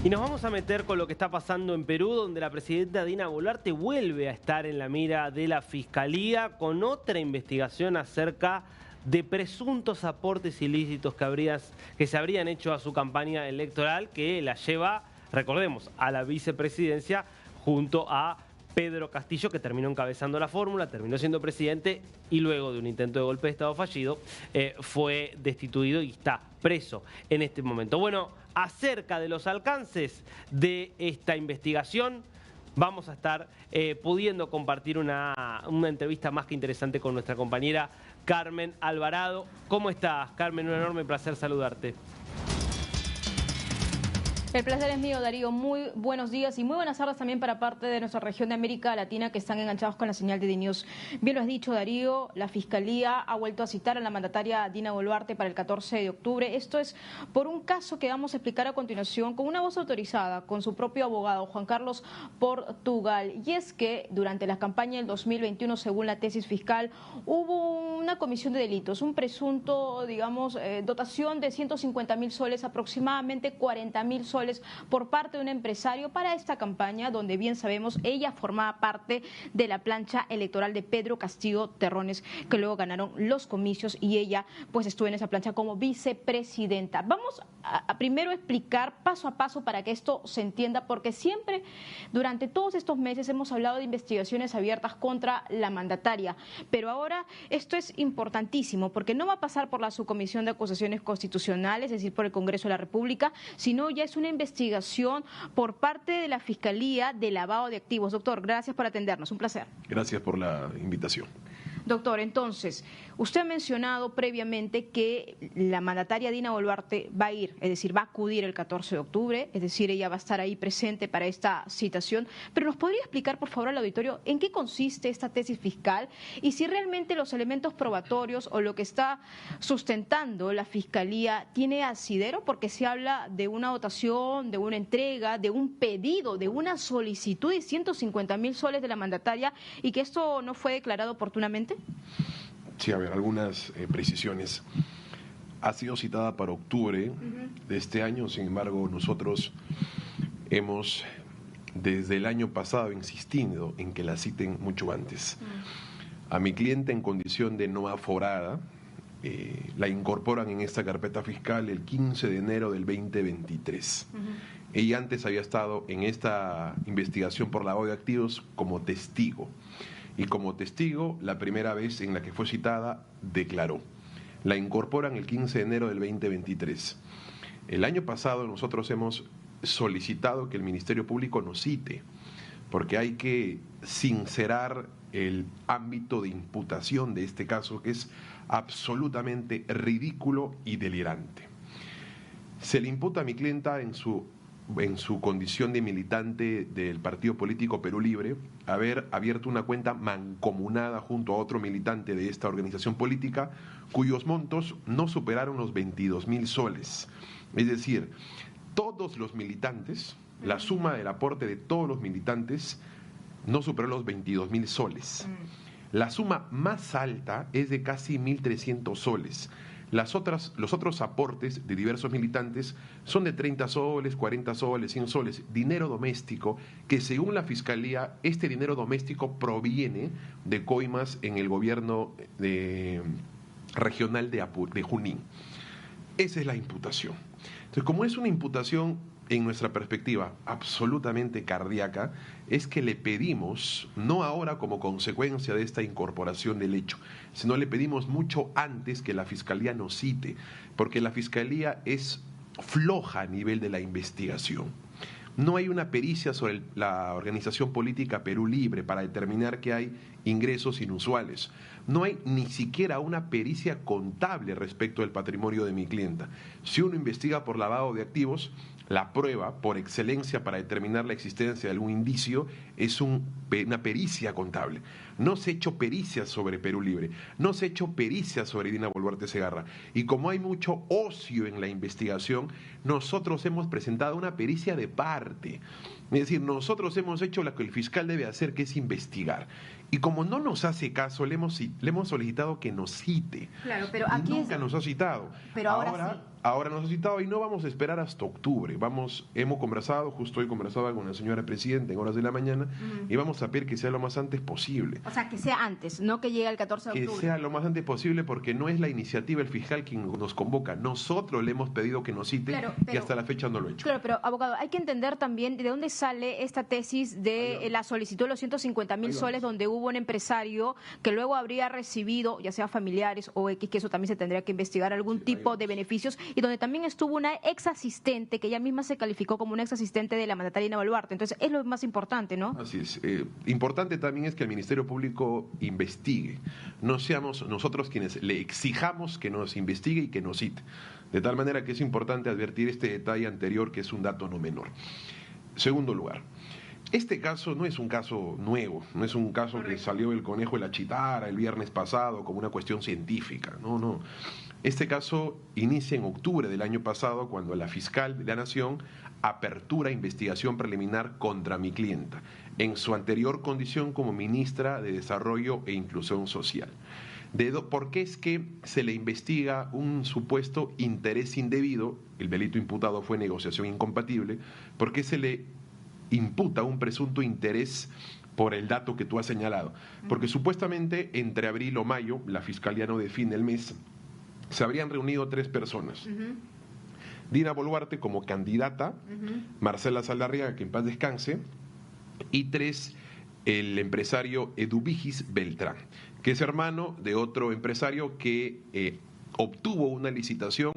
Y nos vamos a meter con lo que está pasando en Perú, donde la presidenta Dina Boluarte vuelve a estar en la mira de la Fiscalía con otra investigación acerca de presuntos aportes ilícitos que se habrían hecho a su campaña electoral, que la lleva, recordemos, a la vicepresidencia junto a Pedro Castillo, que terminó encabezando la fórmula, terminó siendo presidente y luego de un intento de golpe de Estado fallido fue destituido y está preso en este momento. Bueno, acerca de los alcances de esta investigación, vamos a estar pudiendo compartir una entrevista más que interesante con nuestra compañera Carmen Alvarado. ¿Cómo estás, Carmen? Un enorme placer saludarte. El placer es mío, Darío. Muy buenos días y muy buenas tardes también para parte de nuestra región de América Latina que están enganchados con la señal de DiNews. Bien lo has dicho, Darío, la Fiscalía ha vuelto a citar a la mandataria Dina Boluarte para el 14 de octubre. Esto es por un caso que vamos a explicar a continuación con una voz autorizada, con su propio abogado, Juan Carlos Portugal. Y es que durante la campaña del 2021, según la tesis fiscal, hubo una comisión de delitos, un presunto, digamos, dotación de 150.000 soles, aproximadamente 40.000 soles por parte de un empresario para esta campaña, donde bien sabemos ella formaba parte de la plancha electoral de Pedro Castillo Terrones, que luego ganaron los comicios y ella pues estuvo en esa plancha como vicepresidenta. Vamos a primero explicar paso a paso para que esto se entienda, porque siempre durante todos estos meses hemos hablado de investigaciones abiertas contra la mandataria, pero ahora esto es importantísimo porque no va a pasar por la Subcomisión de Acusaciones Constitucionales, es decir, por el Congreso de la República, sino ya es una investigación por parte de la Fiscalía de lavado de activos. Doctor, gracias por atendernos, un placer. Gracias por la invitación. Doctor, entonces, usted ha mencionado previamente que la mandataria Dina Boluarte va a ir, es decir, va a acudir el 14 de octubre, es decir, ella va a estar ahí presente para esta citación, pero ¿nos podría explicar, por favor, al auditorio en qué consiste esta tesis fiscal y si realmente los elementos probatorios o lo que está sustentando la Fiscalía tiene asidero? Porque se habla de una dotación, de una entrega, de un pedido, de una solicitud de 150.000 soles de la mandataria y que esto no fue declarado oportunamente. Sí, a ver, algunas precisiones. Ha sido citada para octubre de este año, sin embargo, nosotros hemos desde el año pasado insistido en que la citen mucho antes. A mi cliente en condición de no aforada, la incorporan en esta carpeta fiscal el 15 de enero del 2023. Ella antes había estado en esta investigación por lavado de activos como testigo. Y como testigo, la primera vez en la que fue citada, declaró. La incorporan el 15 de enero del 2023. El año pasado nosotros hemos solicitado que el Ministerio Público nos cite, porque hay que sincerar el ámbito de imputación de este caso, que es absolutamente ridículo y delirante. Se le imputa a mi clienta en su condición de militante del partido político Perú Libre, haber abierto una cuenta mancomunada junto a otro militante de esta organización política, cuyos montos no superaron los 22.000 soles. Es decir, todos los militantes, la suma del aporte de todos los militantes no superó los 22.000 soles. La suma más alta es de casi 1.300 soles. Los otros aportes de diversos militantes son de 30 soles, 40 soles, 100 soles, dinero doméstico, que según la Fiscalía, este dinero doméstico proviene de coimas en el gobierno regional de Junín. Esa es la imputación. Entonces, como es una imputación, en nuestra perspectiva, absolutamente cardíaca, es que le pedimos, no ahora como consecuencia de esta incorporación del hecho, sino le pedimos mucho antes que la Fiscalía nos cite, porque la Fiscalía es floja a nivel de la investigación. No hay una pericia sobre la organización política Perú Libre para determinar que hay ingresos inusuales. No hay ni siquiera una pericia contable respecto del patrimonio de mi clienta. Si uno investiga por lavado de activos, la prueba por excelencia para determinar la existencia de algún indicio es una pericia contable. No se ha hecho pericias sobre Perú Libre, no se ha hecho pericias sobre Dina Boluarte Segarra. Y como hay mucho ocio en la investigación, nosotros hemos presentado una pericia de parte. Es decir, nosotros hemos hecho lo que el fiscal debe hacer, que es investigar. Y como no nos hace caso, le hemos solicitado que nos cite. Claro, pero aquí nunca nos ha citado. Pero ahora sí. Ahora nos ha citado y no vamos a esperar hasta octubre. Hemos conversado, justo hoy conversaba con la señora presidenta en horas de la mañana, y vamos a pedir que sea lo más antes posible. O sea, que sea antes, no que llegue el 14 de octubre. Que sea lo más antes posible, porque no es la iniciativa el fiscal quien nos convoca. Nosotros le hemos pedido que nos cite, y hasta la fecha no lo ha hecho. Claro, pero abogado, hay que entender también de dónde sale esta tesis de la solicitud de los 150.000 soles, donde hubo un empresario que luego habría recibido, ya sea familiares o X, que eso también se tendría que investigar, algún tipo de beneficios, y donde también estuvo una ex asistente, que ella misma se calificó como una ex asistente de la mandataria Dina Boluarte. Entonces, es lo más importante, ¿no? Así es. Importante también es que el Ministerio Público investigue. No seamos nosotros quienes le exijamos que nos investigue y que nos cite. De tal manera que es importante advertir este detalle anterior, que es un dato no menor. Segundo lugar, este caso no es un caso nuevo, no es un caso que salió del conejo de la chitara el viernes pasado como una cuestión científica. No. Este caso inicia en octubre del año pasado, cuando la fiscal de la Nación apertura investigación preliminar contra mi clienta, en su anterior condición como ministra de Desarrollo e Inclusión Social. ¿Por qué es que se le investiga un supuesto interés indebido? El delito imputado fue negociación incompatible. ¿Por qué se le imputa un presunto interés por el dato que tú has señalado? Porque supuestamente entre abril o mayo, la Fiscalía no define el mes, se habrían reunido 3 personas. Dina Boluarte como candidata, Marcela Saldarriaga, que en paz descanse, y 3, el empresario Eduvigis Beltrán, que es hermano de otro empresario que obtuvo una licitación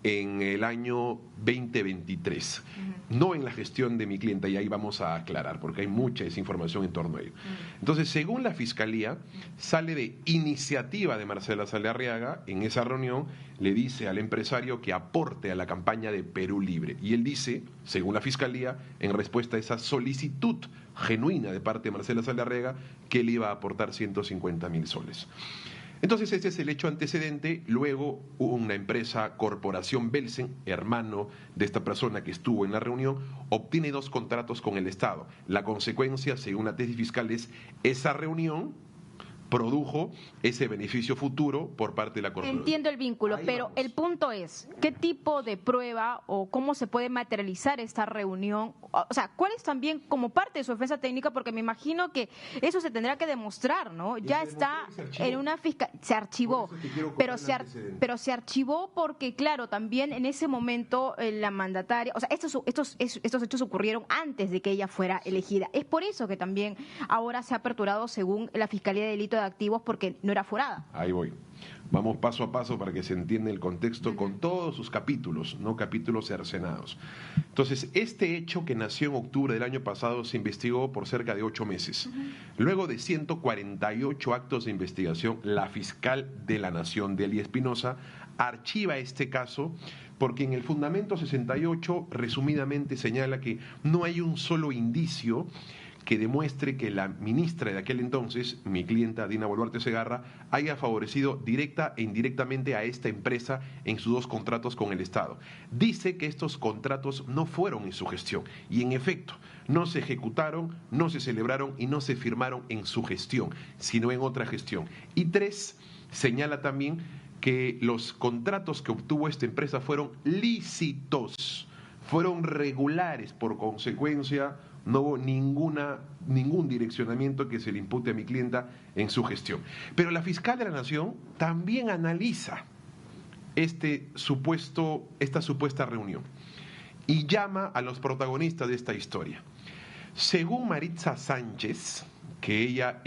en el año 2023, no en la gestión de mi clienta, y ahí vamos a aclarar, porque hay mucha desinformación en torno a ello. Entonces, según la Fiscalía, sale de iniciativa de Marcela Saldarriaga, en esa reunión le dice al empresario que aporte a la campaña de Perú Libre, y él dice, según la Fiscalía, en respuesta a esa solicitud genuina de parte de Marcela Saldarriaga, que él iba a aportar 150.000 soles. Entonces ese es el hecho antecedente. Luego una empresa, Corporación Belsen, hermano de esta persona que estuvo en la reunión, obtiene 2 contratos con el Estado. La consecuencia, según la tesis fiscal, es esa reunión produjo ese beneficio futuro por parte de la corporación. Entiendo el vínculo, pero el punto es, ¿qué tipo de prueba o cómo se puede materializar esta reunión? O sea, ¿cuál es también como parte de su defensa técnica? Porque me imagino que eso se tendrá que demostrar, ¿no? Ya está en una fiscal, se archivó, pero se archivó porque, claro, también en ese momento la mandataria, o sea, estos hechos ocurrieron antes de que ella fuera elegida. Es por eso que también ahora se ha aperturado, según la Fiscalía de Delito de Activos, porque no era forada. Ahí voy. Vamos paso a paso para que se entienda el contexto con todos sus capítulos, no capítulos cercenados. Entonces, este hecho que nació en octubre del año pasado se investigó por cerca de 8 meses. Luego de 148 actos de investigación, la fiscal de la Nación, Delia Espinosa, archiva este caso porque en el fundamento 68 resumidamente señala que no hay un solo indicio que demuestre que la ministra de aquel entonces, mi clienta Dina Boluarte Segarra, haya favorecido directa e indirectamente a esta empresa en sus 2 contratos con el Estado. Dice que estos contratos no fueron en su gestión, y en efecto, no se ejecutaron, no se celebraron y no se firmaron en su gestión, sino en otra gestión. Y 3, señala también que los contratos que obtuvo esta empresa fueron lícitos, fueron regulares, por consecuencia no hubo ningún direccionamiento que se le impute a mi clienta en su gestión. Pero la fiscal de la Nación también analiza esta supuesta reunión y llama a los protagonistas de esta historia. Según Maritza Sánchez, que ella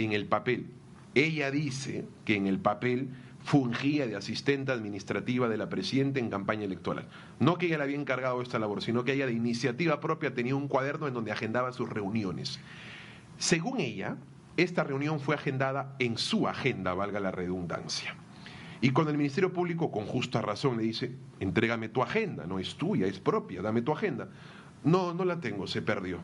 dice que en el papel fungía de asistente administrativa de la presidenta en campaña electoral. No que ella le había encargado esta labor, sino que ella de iniciativa propia tenía un cuaderno en donde agendaba sus reuniones. Según ella, esta reunión fue agendada en su agenda, valga la redundancia. Y cuando el Ministerio Público, con justa razón, le dice, entrégame tu agenda, no es tuya, es propia, dame tu agenda. No la tengo, se perdió.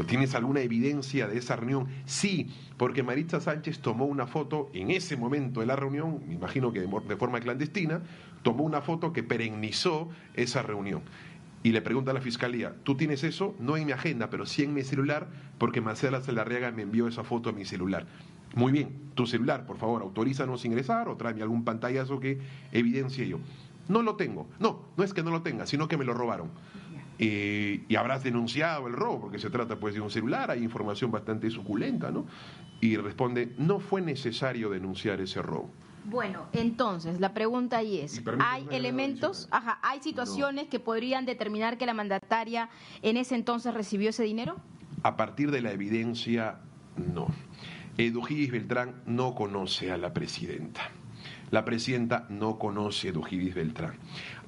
¿Tienes alguna evidencia de esa reunión? Sí, porque Maritza Sánchez tomó una foto en ese momento de la reunión, me imagino que de forma clandestina, tomó una foto que perennizó esa reunión. Y le pregunta a la Fiscalía, ¿tú tienes eso? No en mi agenda, pero sí en mi celular, porque Marcela Saldarriaga me envió esa foto a mi celular. Muy bien, tu celular, por favor, autorízanos a ingresar o tráeme algún pantallazo que evidencie yo. no lo tengo. No, no es que no lo tenga, sino que me lo robaron. Y habrás denunciado el robo, porque se trata pues de un celular, hay información bastante suculenta, ¿no? Y responde, no fue necesario denunciar ese robo. Bueno, entonces, la pregunta ahí es, ¿hay elementos, hay situaciones que podrían determinar que la mandataria en ese entonces recibió ese dinero? A partir de la evidencia, no. Edujídis Beltrán no conoce a la presidenta. La presidenta no conoce a Edujídis Beltrán.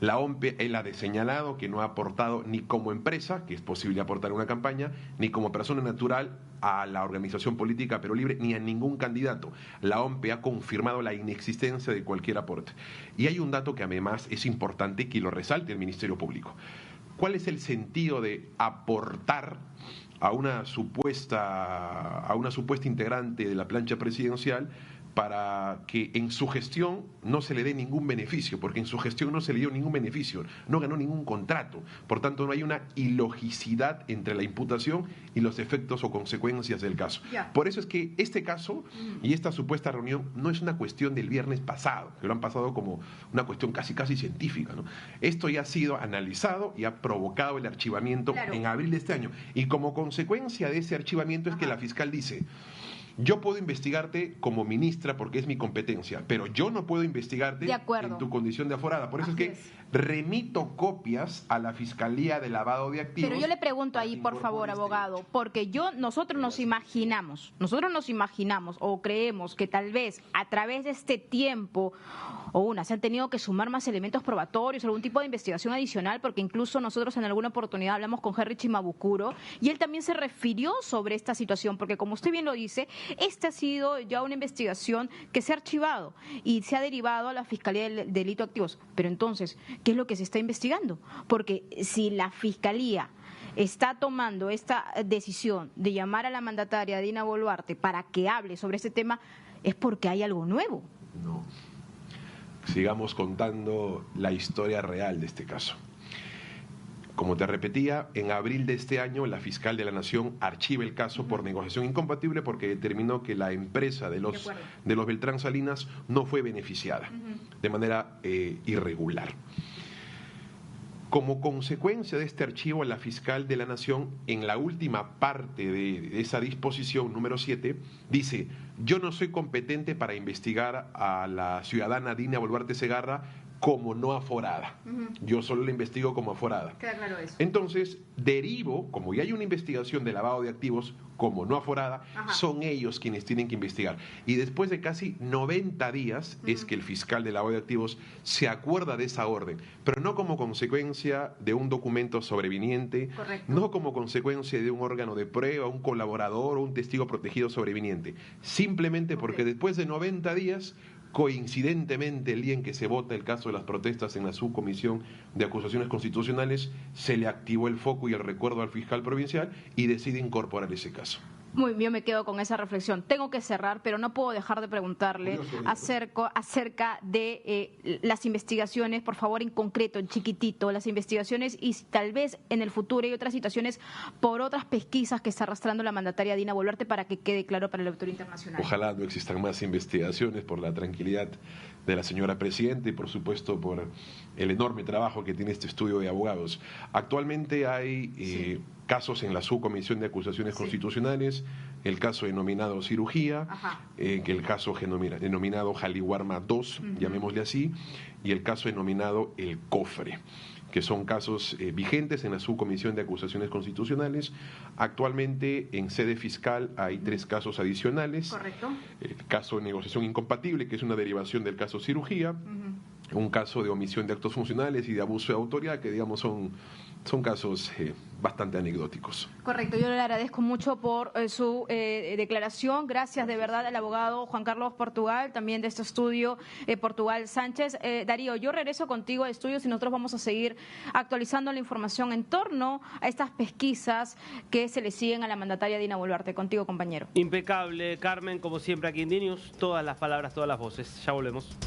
La OMPE, él ha señalado que no ha aportado ni como empresa, que es posible aportar una campaña, ni como persona natural a la organización política Perú Libre, ni a ningún candidato. La OMPE ha confirmado la inexistencia de cualquier aporte. Y hay un dato que además es importante que lo resalte el Ministerio Público. ¿Cuál es el sentido de aportar a una supuesta integrante de la plancha presidencial para que en su gestión no se le dé ningún beneficio? Porque en su gestión no se le dio ningún beneficio, no ganó ningún contrato. Por tanto, no hay una ilogicidad entre la imputación y los efectos o consecuencias del caso. Por eso es que este caso y esta supuesta reunión no es una cuestión del viernes pasado, que lo han pasado como una cuestión casi científica, ¿no? Esto ya ha sido analizado y ha provocado el archivamiento en abril de este año. Y como consecuencia de ese archivamiento es que la fiscal dice: yo puedo investigarte como ministra porque es mi competencia, pero yo no puedo investigarte en tu condición de aforada. Por eso es que remito copias a la Fiscalía de Lavado de Activos. Pero yo le pregunto ahí, por favor, abogado, porque nosotros nos imaginamos o creemos que tal vez a través de este tiempo se han tenido que sumar más elementos probatorios, algún tipo de investigación adicional, porque incluso nosotros en alguna oportunidad hablamos con Henry Chimabukuro y él también se refirió sobre esta situación, porque como usted bien lo dice, esta ha sido ya una investigación que se ha archivado y se ha derivado a la Fiscalía del Delito de Activos. Pero entonces, ¿qué es lo que se está investigando? Porque si la Fiscalía está tomando esta decisión de llamar a la mandataria Dina Boluarte para que hable sobre este tema, es porque hay algo nuevo. No. Sigamos contando la historia real de este caso. Como te repetía, en abril de este año la fiscal de la Nación archiva el caso por negociación incompatible porque determinó que la empresa de los Beltrán Salinas no fue beneficiada de manera irregular. Como consecuencia de este archivo, la fiscal de la Nación, en la última parte de esa disposición número 7, dice: yo no soy competente para investigar a la ciudadana Dina Boluarte Segarra como no aforada. Yo solo la investigo como aforada. Queda claro eso. Entonces, derivo, como ya hay una investigación de lavado de activos como no aforada, son ellos quienes tienen que investigar. Y después de casi 90 días es que el fiscal de lavado de activos se acuerda de esa orden, pero no como consecuencia de un documento sobreviniente, no como consecuencia de un órgano de prueba, un colaborador o un testigo protegido sobreviniente, simplemente porque después de 90 días, coincidentemente el día en que se vota el caso de las protestas en la subcomisión de acusaciones constitucionales, se le activó el foco y el recuerdo al fiscal provincial y decide incorporar ese caso. Muy bien, yo me quedo con esa reflexión. Tengo que cerrar, pero no puedo dejar de preguntarle acerca de las investigaciones, por favor, en concreto, en chiquitito, las investigaciones y tal vez en el futuro hay otras situaciones por otras pesquisas que está arrastrando la mandataria Dina Boluarte para que quede claro para el autor internacional. Ojalá no existan más investigaciones por la tranquilidad de la señora presidenta y, por supuesto, por el enorme trabajo que tiene este estudio de abogados. Actualmente hay casos en la subcomisión de acusaciones constitucionales, el caso denominado cirugía, que el caso denominado Jaliwarma 2, llamémosle así, y el caso denominado el cofre, que son casos vigentes en la subcomisión de acusaciones constitucionales. Actualmente en sede fiscal hay 3 casos adicionales. Correcto. El caso de negociación incompatible, que es una derivación del caso cirugía, un caso de omisión de actos funcionales y de abuso de autoridad, que digamos son casos bastante anecdóticos. Correcto, yo le agradezco mucho por su declaración. Gracias de verdad al abogado Juan Carlos Portugal, también de este estudio Portugal Sánchez. Darío, yo regreso contigo a estudios y nosotros vamos a seguir actualizando la información en torno a estas pesquisas que se le siguen a la mandataria Dina Boluarte. Contigo, compañero. Impecable, Carmen, como siempre aquí en DNews, todas las palabras, todas las voces. Ya volvemos.